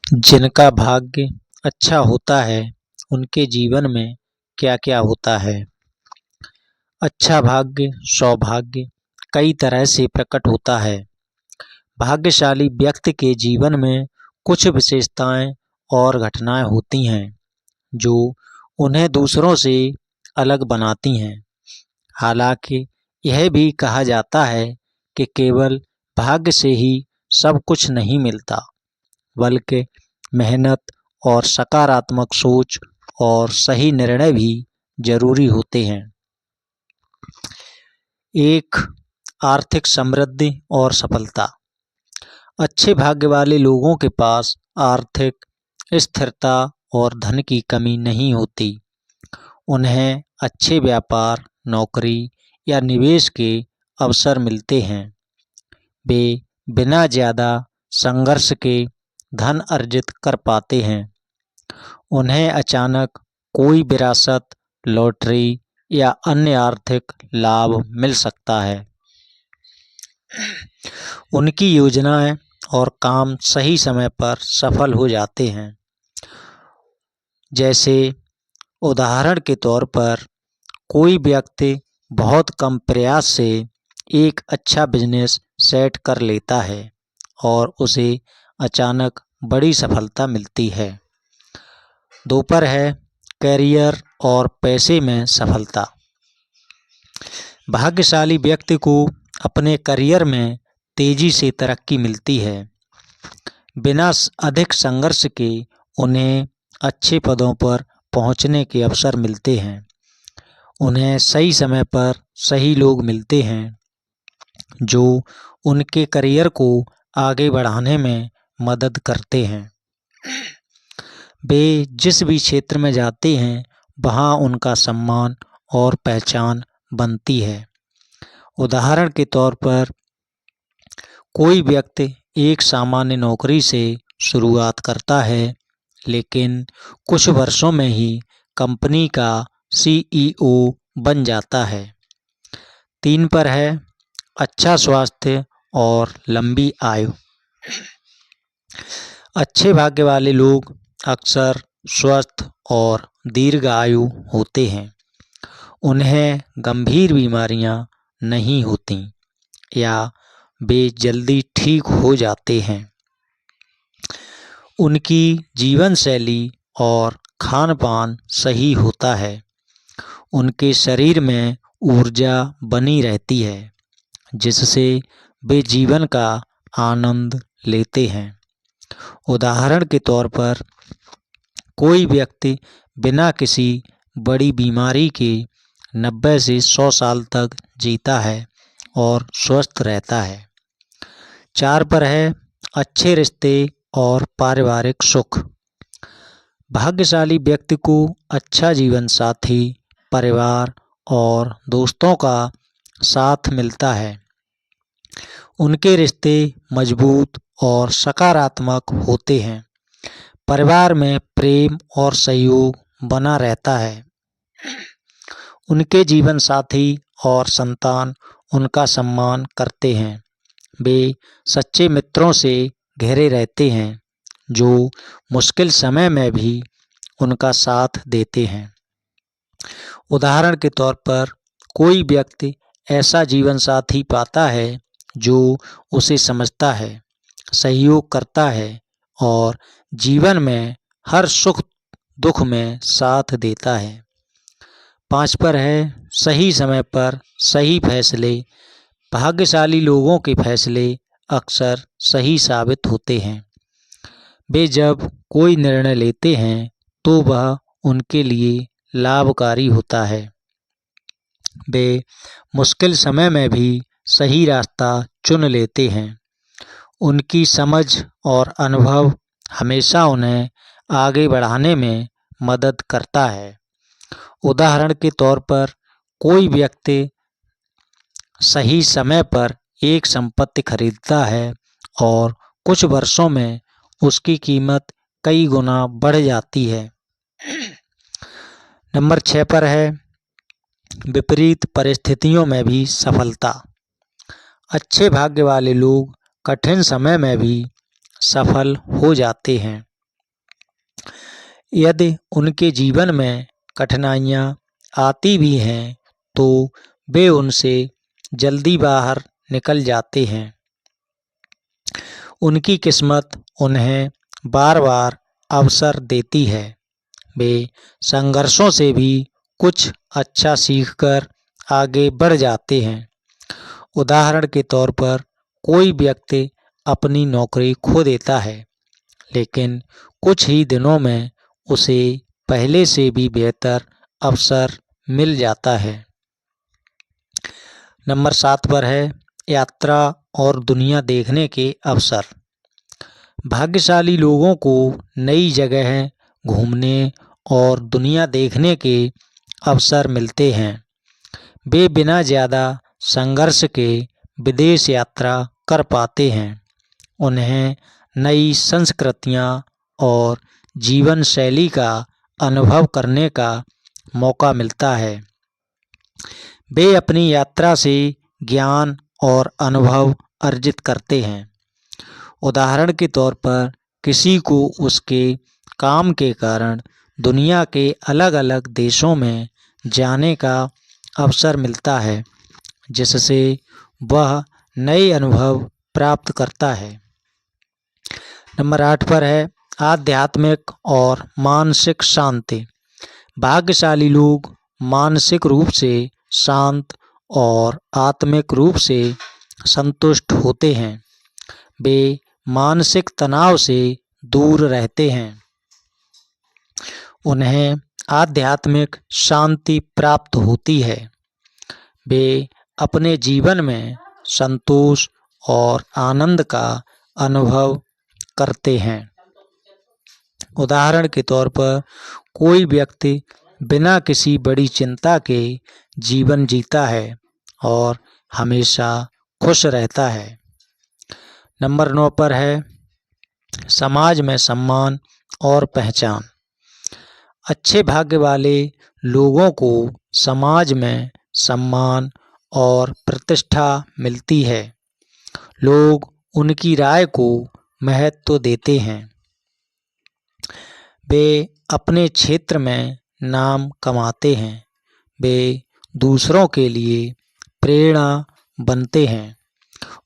जिनका भाग्य अच्छा होता है उनके जीवन में क्या क्या होता है। अच्छा भाग्य सौभाग्य कई तरह से प्रकट होता है। भाग्यशाली व्यक्ति के जीवन में कुछ विशेषताएं और घटनाएं होती हैं जो उन्हें दूसरों से अलग बनाती हैं। हालांकि यह भी कहा जाता है कि केवल भाग्य से ही सब कुछ नहीं मिलता, बल्कि मेहनत और सकारात्मक सोच और सही निर्णय भी जरूरी होते हैं। एक, आर्थिक समृद्धि और सफलता। अच्छे भाग्य वाले लोगों के पास आर्थिक स्थिरता और धन की कमी नहीं होती। उन्हें अच्छे व्यापार, नौकरी या निवेश के अवसर मिलते हैं। वे बिना ज़्यादा संघर्ष के धन अर्जित कर पाते हैं। उन्हें अचानक कोई विरासत, लॉटरी या अन्य आर्थिक लाभ मिल सकता है। उनकी योजनाएं और काम सही समय पर सफल हो जाते हैं। जैसे उदाहरण के तौर पर कोई व्यक्ति बहुत कम प्रयास से एक अच्छा बिजनेस सेट कर लेता है और उसे अचानक बड़ी सफलता मिलती है। दो पर है कैरियर और पैसे में सफलता। भाग्यशाली व्यक्ति को अपने करियर में तेजी से तरक्की मिलती है। बिना अधिक संघर्ष के उन्हें अच्छे पदों पर पहुंचने के अवसर मिलते हैं। उन्हें सही समय पर सही लोग मिलते हैं जो उनके करियर को आगे बढ़ाने में मदद करते हैं। वे जिस भी क्षेत्र में जाते हैं वहाँ उनका सम्मान और पहचान बनती है। उदाहरण के तौर पर कोई व्यक्ति एक सामान्य नौकरी से शुरुआत करता है, लेकिन कुछ वर्षों में ही कंपनी का CEO बन जाता है। 3 पर है अच्छा स्वास्थ्य और लंबी आयु। अच्छे भाग्य वाले लोग अक्सर स्वस्थ और दीर्घायु होते हैं। उन्हें गंभीर बीमारियां नहीं होती या वे जल्दी ठीक हो जाते हैं। उनकी जीवन शैली और खान पान सही होता है। उनके शरीर में ऊर्जा बनी रहती है जिससे वे जीवन का आनंद लेते हैं। उदाहरण के तौर पर कोई व्यक्ति बिना किसी बड़ी बीमारी के 90 से 100 साल तक जीता है और स्वस्थ रहता है। 4 पर है अच्छे रिश्ते और पारिवारिक सुख। भाग्यशाली व्यक्ति को अच्छा जीवन साथी, परिवार और दोस्तों का साथ मिलता है। उनके रिश्ते मजबूत और सकारात्मक होते हैं। परिवार में प्रेम और सहयोग बना रहता है। उनके जीवन साथी और संतान उनका सम्मान करते हैं। वे सच्चे मित्रों से घिरे रहते हैं जो मुश्किल समय में भी उनका साथ देते हैं। उदाहरण के तौर पर कोई व्यक्ति ऐसा जीवन साथी पाता है जो उसे समझता है, सहयोग करता है और जीवन में हर सुख दुख में साथ देता है। 5 पर है सही समय पर सही फैसले। भाग्यशाली लोगों के फैसले अक्सर सही साबित होते हैं। वे जब कोई निर्णय लेते हैं तो वह उनके लिए लाभकारी होता है। वे मुश्किल समय में भी सही रास्ता चुन लेते हैं। उनकी समझ और अनुभव हमेशा उन्हें आगे बढ़ाने में मदद करता है। उदाहरण के तौर पर कोई व्यक्ति सही समय पर एक संपत्ति खरीदता है और कुछ वर्षों में उसकी कीमत कई गुना बढ़ जाती है। नंबर 6 पर है विपरीत परिस्थितियों में भी सफलता। अच्छे भाग्य वाले लोग कठिन समय में भी सफल हो जाते हैं। यदि उनके जीवन में कठिनाइयाँ आती भी हैं तो वे उनसे जल्दी बाहर निकल जाते हैं। उनकी किस्मत उन्हें बार बार अवसर देती है। वे संघर्षों से भी कुछ अच्छा सीखकर आगे बढ़ जाते हैं। उदाहरण के तौर पर कोई व्यक्ति अपनी नौकरी खो देता है, लेकिन कुछ ही दिनों में उसे पहले से भी बेहतर अवसर मिल जाता है। नंबर 7 पर है यात्रा और दुनिया देखने के अवसर। भाग्यशाली लोगों को नई जगह घूमने और दुनिया देखने के अवसर मिलते हैं। वे बिना ज़्यादा संघर्ष के विदेश यात्रा कर पाते हैं। उन्हें नई संस्कृतियाँ और जीवन शैली का अनुभव करने का मौका मिलता है। वे अपनी यात्रा से ज्ञान और अनुभव अर्जित करते हैं। उदाहरण के तौर पर किसी को उसके काम के कारण दुनिया के अलग अलग देशों में जाने का अवसर मिलता है, जिससे वह नए अनुभव प्राप्त करता है। नंबर 8 पर है आध्यात्मिक और मानसिक शांति। भाग्यशाली लोग मानसिक रूप से शांत और आत्मिक रूप से संतुष्ट होते हैं। वे मानसिक तनाव से दूर रहते हैं। उन्हें आध्यात्मिक शांति प्राप्त होती है। वे अपने जीवन में संतोष और आनंद का अनुभव करते हैं। उदाहरण के तौर पर कोई व्यक्ति बिना किसी बड़ी चिंता के जीवन जीता है और हमेशा खुश रहता है। नंबर 9 पर है समाज में सम्मान और पहचान। अच्छे भाग्य वाले लोगों को समाज में सम्मान और प्रतिष्ठा मिलती है। लोग उनकी राय को महत्व देते हैं। वे अपने क्षेत्र में नाम कमाते हैं। वे दूसरों के लिए प्रेरणा बनते हैं।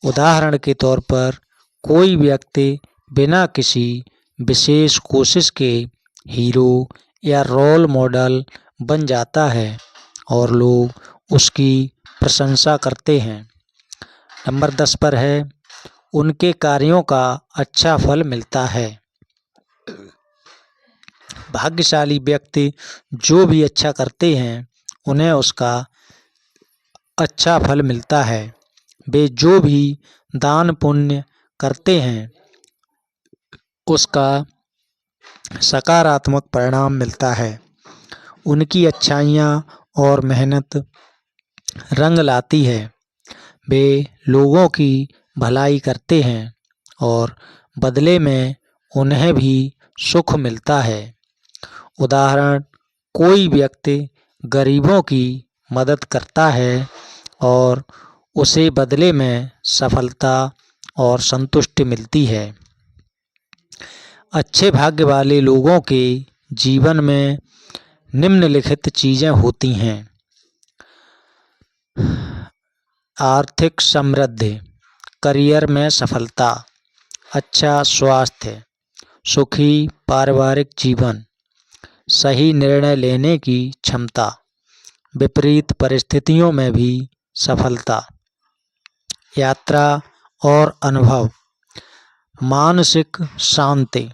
उदाहरण के तौर पर कोई व्यक्ति बिना किसी विशेष कोशिश के हीरो या रोल मॉडल बन जाता है और लोग उसकी प्रशंसा करते हैं। नंबर 10 पर है उनके कार्यों का अच्छा फल मिलता है। भाग्यशाली व्यक्ति जो भी अच्छा करते हैं उन्हें उसका अच्छा फल मिलता है। वे जो भी दान पुण्य करते हैं उसका सकारात्मक परिणाम मिलता है। उनकी अच्छाइयाँ और मेहनत रंग लाती है। वे लोगों की भलाई करते हैं और बदले में उन्हें भी सुख मिलता है। उदाहरण कोई व्यक्ति गरीबों की मदद करता है और उसे बदले में सफलता और संतुष्टि मिलती है। अच्छे भाग्य वाले लोगों के जीवन में निम्नलिखित चीज़ें होती हैं। आर्थिक समृद्धि, करियर में सफलता, अच्छा स्वास्थ्य, सुखी पारिवारिक जीवन, सही निर्णय लेने की क्षमता, विपरीत परिस्थितियों में भी सफलता, यात्रा और अनुभव, मानसिक शांति,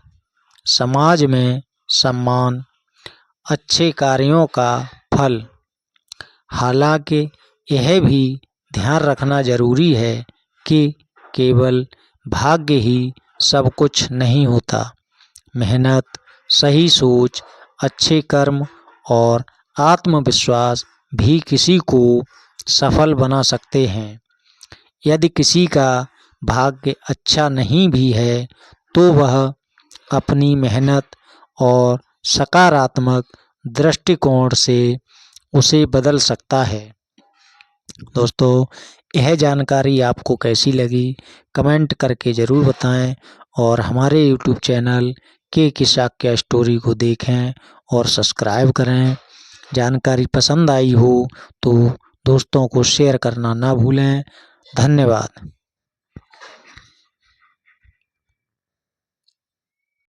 समाज में सम्मान, अच्छे कार्यों का फल। हालांकि यह भी ध्यान रखना जरूरी है कि केवल भाग्य ही सब कुछ नहीं होता। मेहनत, सही सोच, अच्छे कर्म और आत्मविश्वास भी किसी को सफल बना सकते हैं। यदि किसी का भाग्य अच्छा नहीं भी है तो वह अपनी मेहनत और सकारात्मक दृष्टिकोण से उसे बदल सकता है। दोस्तों, यह जानकारी आपको कैसी लगी कमेंट करके ज़रूर बताएं और हमारे YouTube चैनल के शाक्य स्टोरी को देखें और सब्सक्राइब करें। जानकारी पसंद आई हो तो दोस्तों को शेयर करना ना भूलें। धन्यवाद।